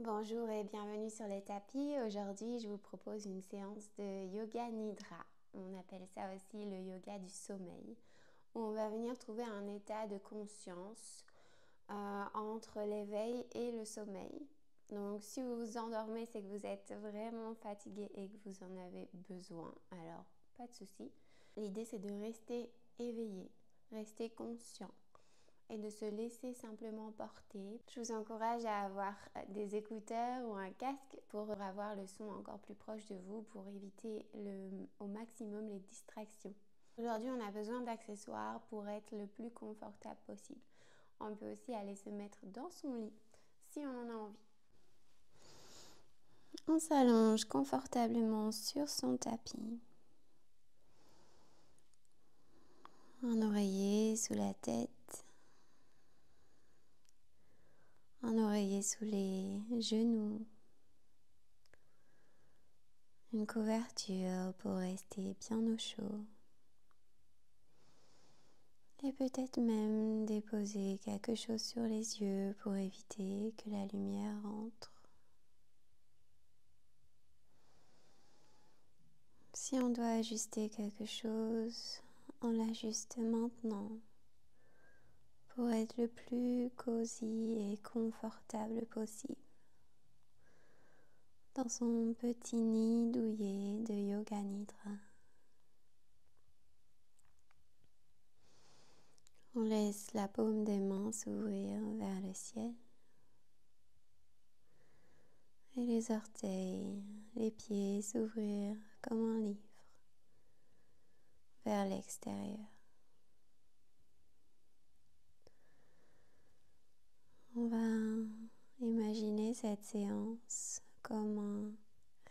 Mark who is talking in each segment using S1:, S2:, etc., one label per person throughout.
S1: Bonjour et bienvenue sur le tapis. Aujourd'hui, je vous propose une séance de yoga nidra. On appelle ça aussi le yoga du sommeil, où on va venir trouver un état de conscience entre l'éveil et le sommeil. Donc, si vous vous endormez, c'est que vous êtes vraiment fatigué et que vous en avez besoin. Alors, pas de souci. L'idée, c'est de rester éveillé, rester conscient et de se laisser simplement porter. Je vous encourage à avoir des écouteurs ou un casque pour avoir le son encore plus proche de vous pour éviter au maximum les distractions. Aujourd'hui, on a besoin d'accessoires pour être le plus confortable possible. On peut aussi aller se mettre dans son lit si on en a envie. On s'allonge confortablement sur son tapis. Un oreiller sous la tête. Un oreiller sous les genoux. Une couverture pour rester bien au chaud. Et peut-être même déposer quelque chose sur les yeux pour éviter que la lumière entre. Si on doit ajuster quelque chose, on l'ajuste maintenant pour être le plus cosy et confortable possible dans son petit nid douillet de yoga nidra. On laisse la paume des mains s'ouvrir vers le ciel et les orteils, les pieds s'ouvrir comme un livre vers l'extérieur. On va imaginer cette séance comme un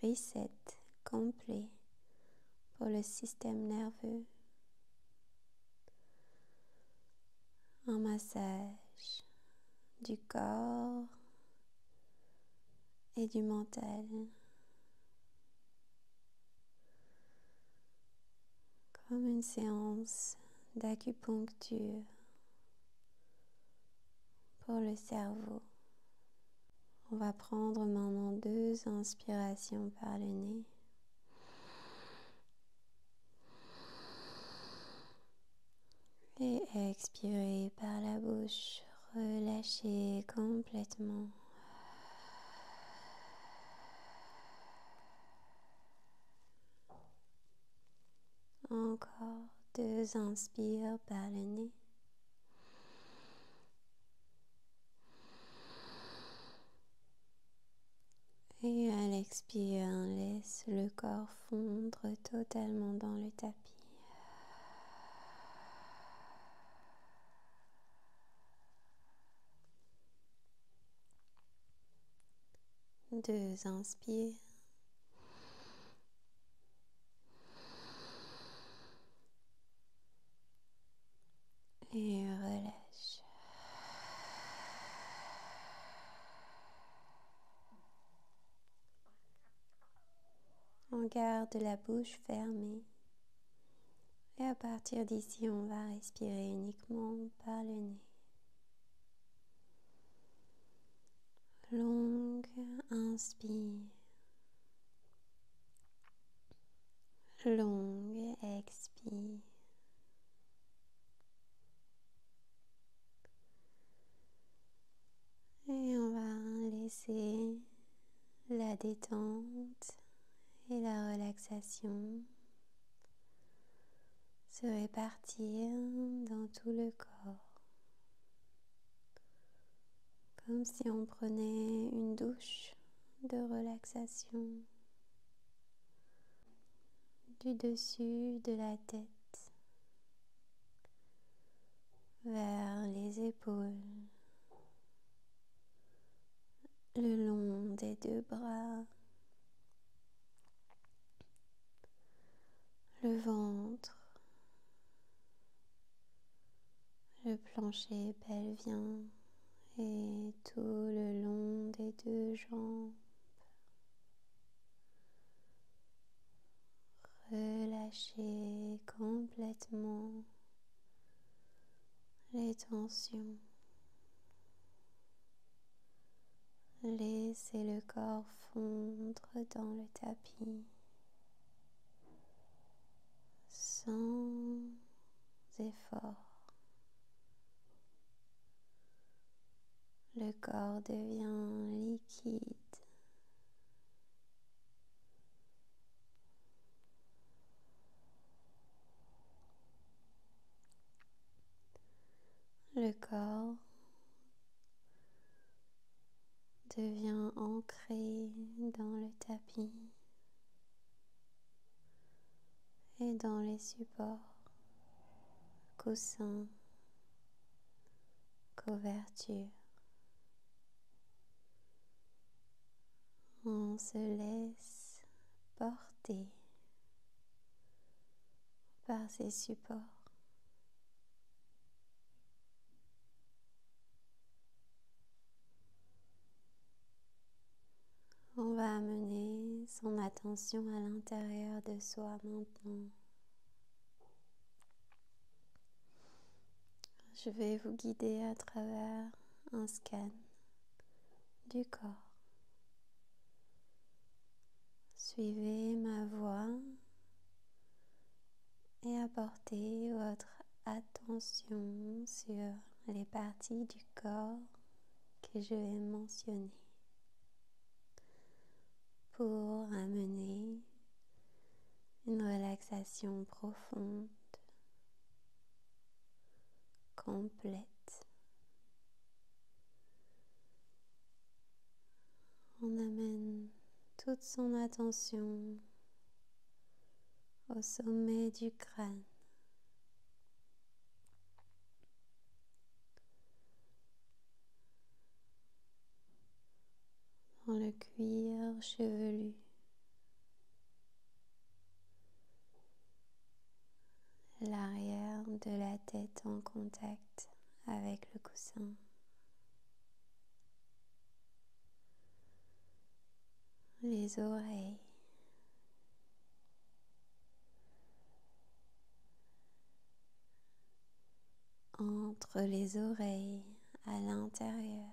S1: reset complet pour le système nerveux, un massage du corps et du mental, comme une séance d'acupuncture pour le cerveau. On va prendre maintenant 2 inspirations par le nez. Et expirer par la bouche, relâchez complètement. Encore 2 inspires par le nez. Et à l'expire, laisse le corps fondre totalement dans le tapis. Deux inspires. Et relâche. On garde la bouche fermée. Et à partir d'ici, on va respirer uniquement par le nez. Longue inspire. Longue expire. Et on va laisser la détente et la relaxation se répartir dans tout le corps. Comme si on prenait une douche de relaxation du dessus de la tête vers les épaules, le long des 2 bras, le ventre, le plancher pelvien et tout le long des 2 jambes. Relâchez complètement les tensions, Laissez le corps fondre dans le tapis sans effort. Le corps devient liquide. Le corps devient ancré dans le tapis et dans les supports, coussins, couvertures. On se laisse porter par ces supports. On va amener son attention à l'intérieur de soi maintenant. Je vais vous guider à travers un scan du corps. Suivez ma voix et apportez votre attention sur les parties du corps que je vais mentionner pour amener une relaxation profonde, complète. On amène toute son attention au sommet du crâne. Dans le cuir chevelu. L'arrière de la tête en contact avec le coussin. Les oreilles. Entre les oreilles, à l'intérieur.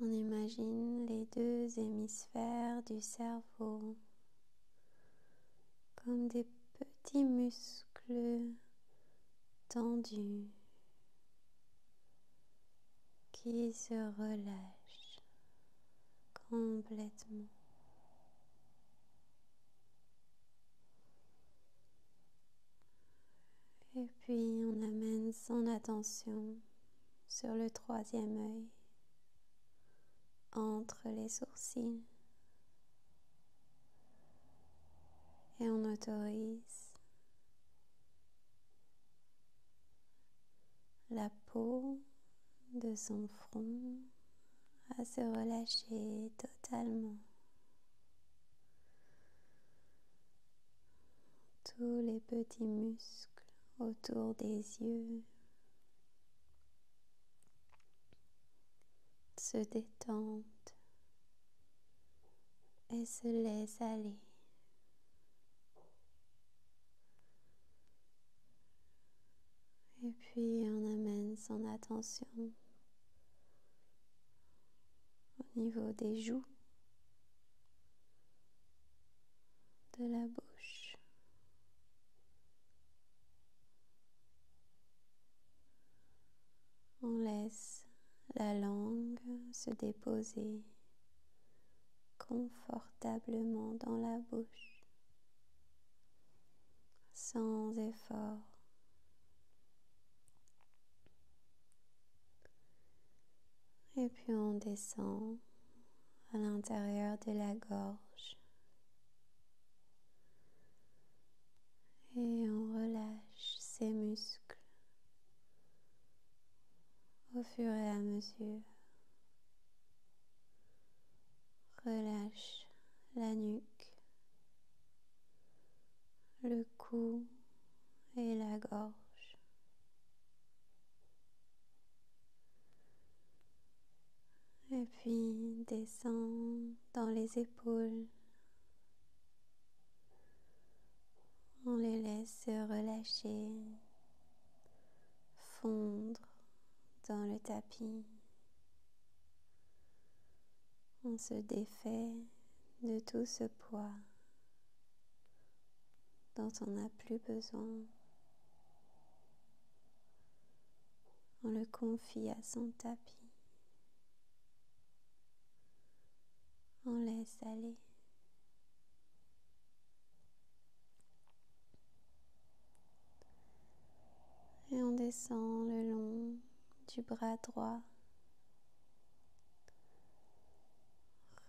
S1: On imagine les deux hémisphères du cerveau comme des petits muscles tendus qui se relâchent complètement. Et puis on amène son attention sur le troisième œil, entre les sourcils. Et on autorise la peau de son front à se relâcher totalement. Tous les petits muscles autour des yeux se détendent et se laissent aller. Et puis on amène son attention au niveau des joues, de la bouche. On laisse la langue se déposer confortablement dans la bouche, sans effort. Et puis on descend à l'intérieur de la gorge et on relâche ses muscles au fur et à mesure. Relâche la nuque, le cou et la gorge. Et puis descend dans les épaules. On les laisse se relâcher, fondre dans le tapis. On se défait de tout ce poids dont on n'a plus besoin. On le confie à son tapis. On laisse aller. Et on descend le long du bras droit.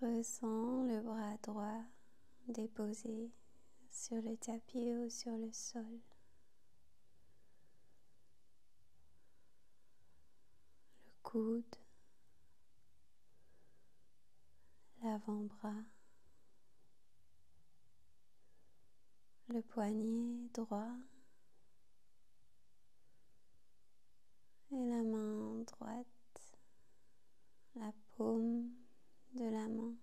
S1: Ressens le bras droit déposé sur le tapis ou sur le sol. Le coude, l'avant-bras, le poignet droit et la main droite, la paume de la main,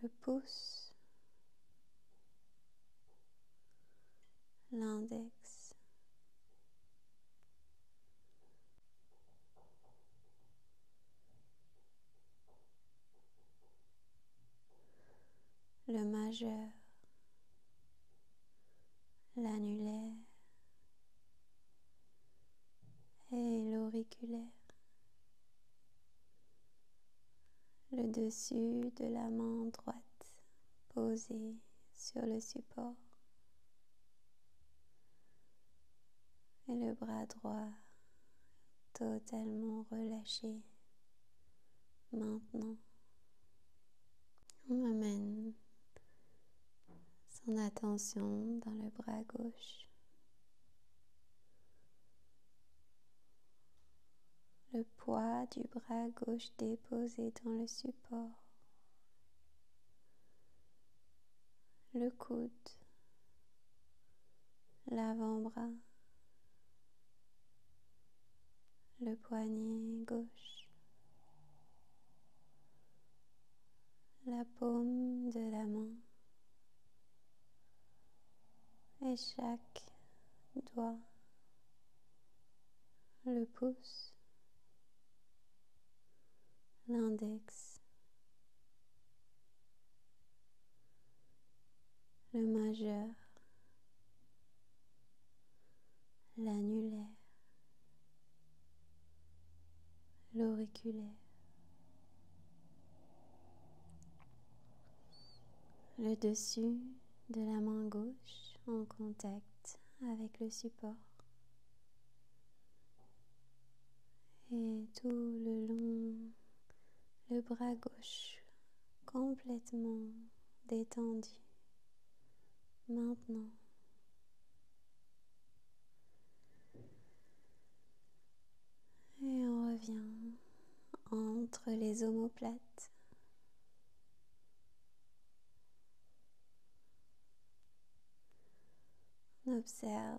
S1: le pouce, l'index, le majeur, l'annulaire et l'auriculaire. Le dessus de la main droite posé sur le support et le bras droit totalement relâché. Maintenant, on amène son attention dans le bras gauche. Le poids du bras gauche déposé dans le support. Le coude, l'avant-bras, le poignet gauche, la paume de la main et chaque doigt, le pouce, l'index, le majeur, l'annulaire, l'auriculaire, le dessus de la main gauche en contact avec le support et tout le long le bras gauche complètement détendu. Maintenant, et on revient entre les omoplates. On observe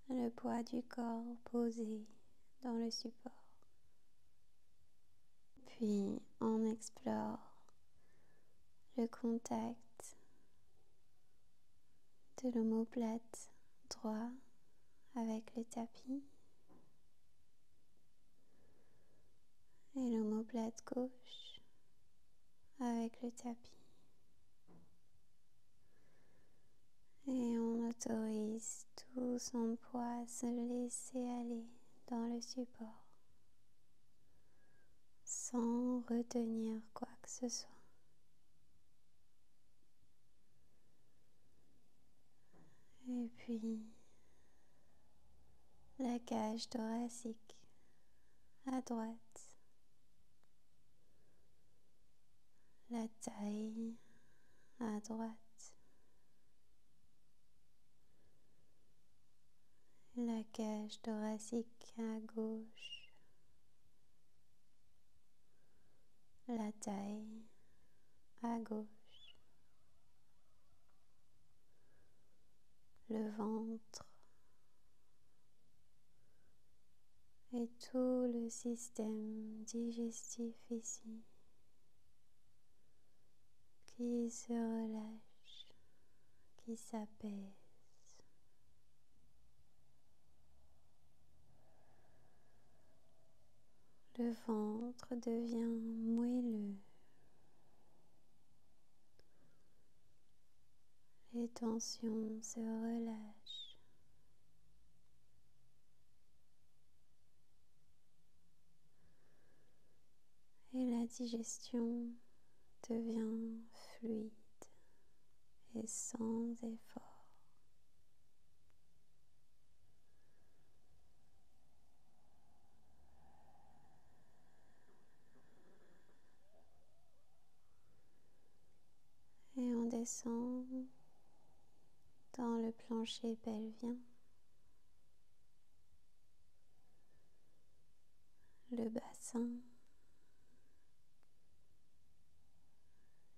S1: le poids du corps posé dans le support. Puis on explore le contact de l'omoplate droit avec le tapis et l'omoplate gauche avec le tapis. Et on autorise tout son poids à se laisser aller dans le support sans retenir quoi que ce soit. Et puis la cage thoracique à droite, la taille à droite, la cage thoracique à gauche, la taille à gauche, le ventre et tout le système digestif ici qui se relâche, qui s'apaise. Le ventre devient moelleux. Les tensions se relâchent. Et la digestion devient fluide et sans effort. Et on descend dans le plancher pelvien, le bassin,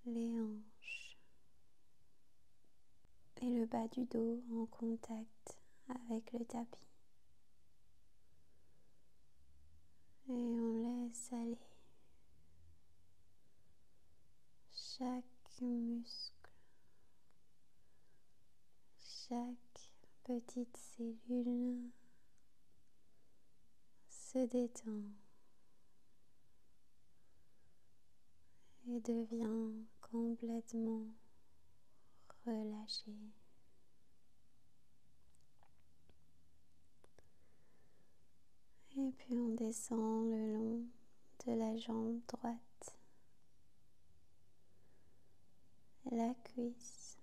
S1: les hanches et le bas du dos en contact avec le tapis. Et on laisse aller chaque muscle, chaque petite cellule se détend et devient complètement relâché. Et puis on descend le long de la jambe droite, la cuisse,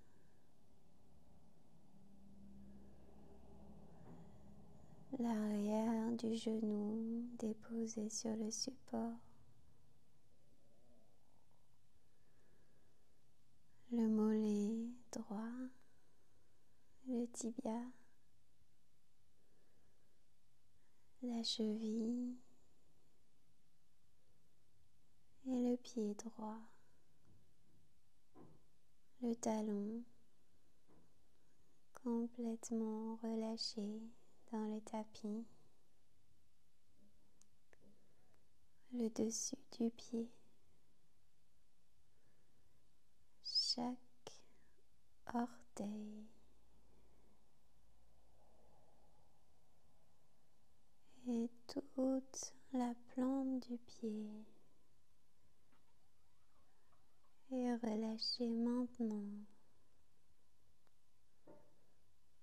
S1: l'arrière du genou déposé sur le support, le mollet droit, le tibia, la cheville et le pied droit, le talon complètement relâché dans le tapis, le dessus du pied, chaque orteil et toute la plante du pied est relâchée maintenant,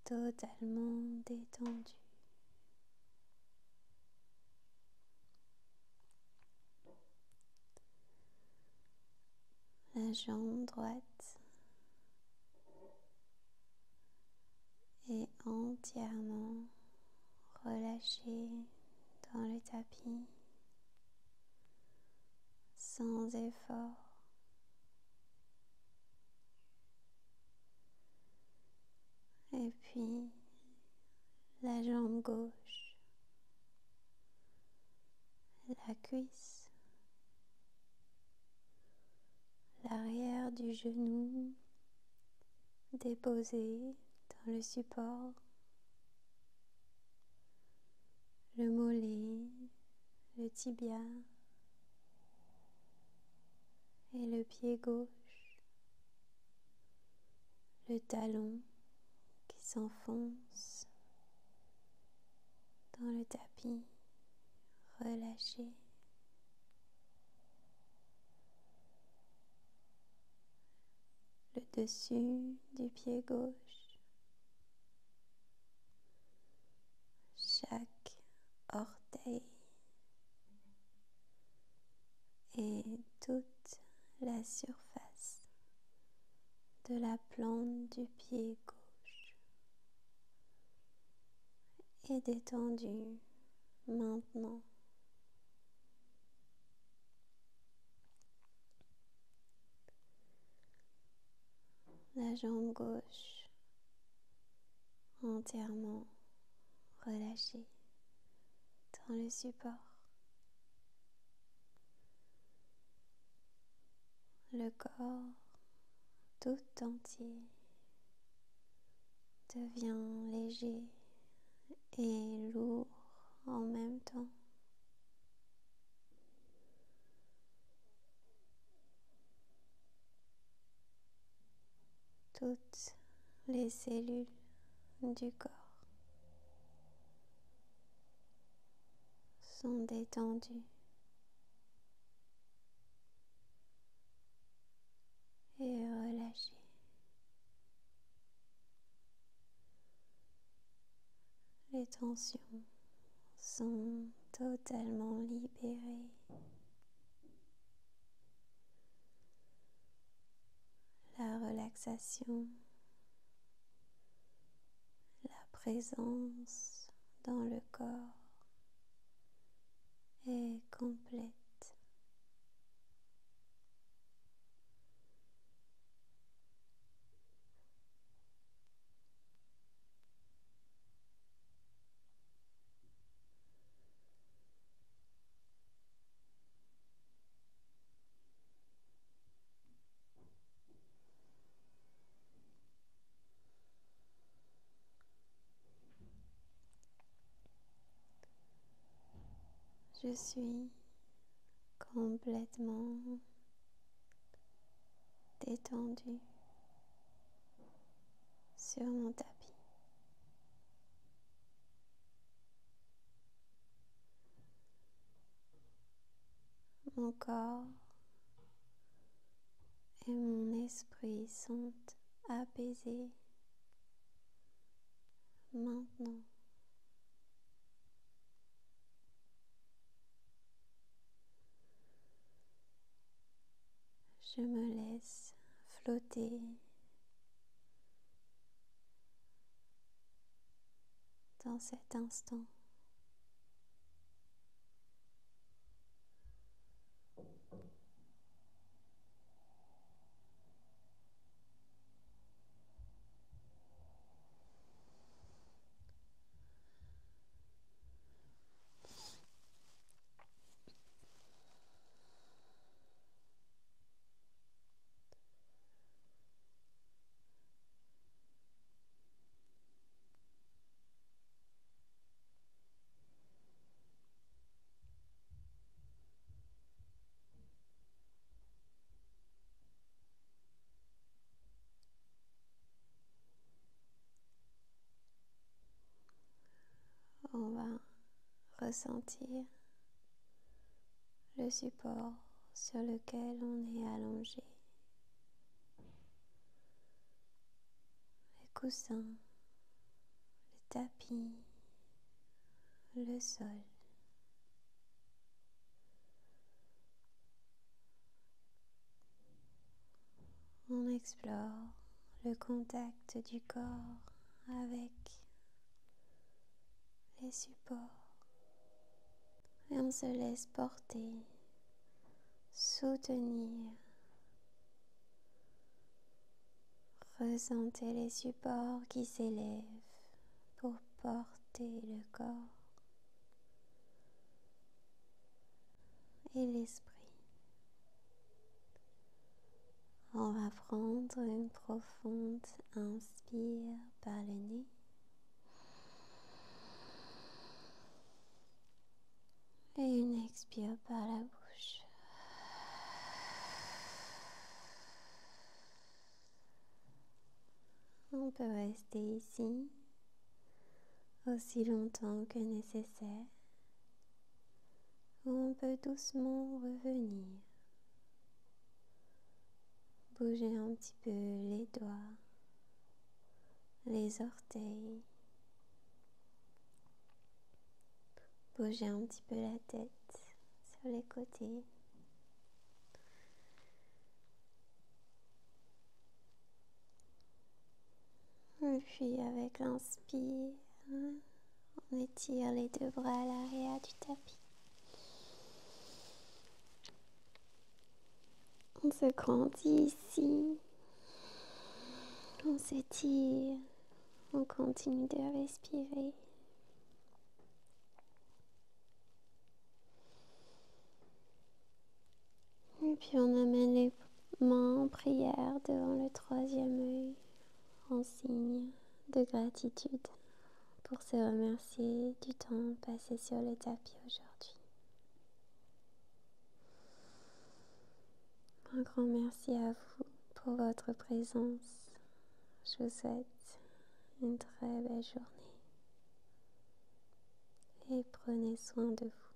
S1: totalement détendue. La jambe droite est entièrement relâchée dans le tapis, sans effort. Et puis la jambe gauche, la cuisse, l'arrière du genou déposé dans le support, le mollet, le tibia et le pied gauche, le talon qui s'enfonce dans le tapis relâché, le dessus du pied gauche, chaque orteil et toute la surface de la plante du pied gauche est détendue maintenant. La jambe gauche entièrement relâchée dans le support. Le corps tout entier devient léger et lourd en même temps. Toutes les cellules du corps sont détendues les tensions sont totalement libérées. La relaxation, la présence dans le corps est complète. Je suis complètement détendue sur mon tapis. Mon corps et mon esprit sont apaisés maintenant. Je me laisse flotter dans cet instant. On va ressentir le support sur lequel on est allongé. Les coussins, le tapis, le sol. On explore le contact du corps avec les supports et on se laisse porter, soutenir. Ressentez les supports qui s'élèvent pour porter le corps et l'esprit. On va prendre une profonde inspire par le nez et une expire par la bouche. On peut rester ici aussi longtemps que nécessaire ou on peut doucement revenir. Bouger un petit peu les doigts, les orteils. Bouger un petit peu la tête sur les côtés. Et puis avec l'inspire, on étire les deux bras à l'arrière du tapis. On se grandit ici. On s'étire. On continue de respirer. Et puis on amène les mains en prière devant le troisième œil en signe de gratitude pour se remercier du temps passé sur le tapis aujourd'hui. Un grand merci à vous pour votre présence. Je vous souhaite une très belle journée et prenez soin de vous.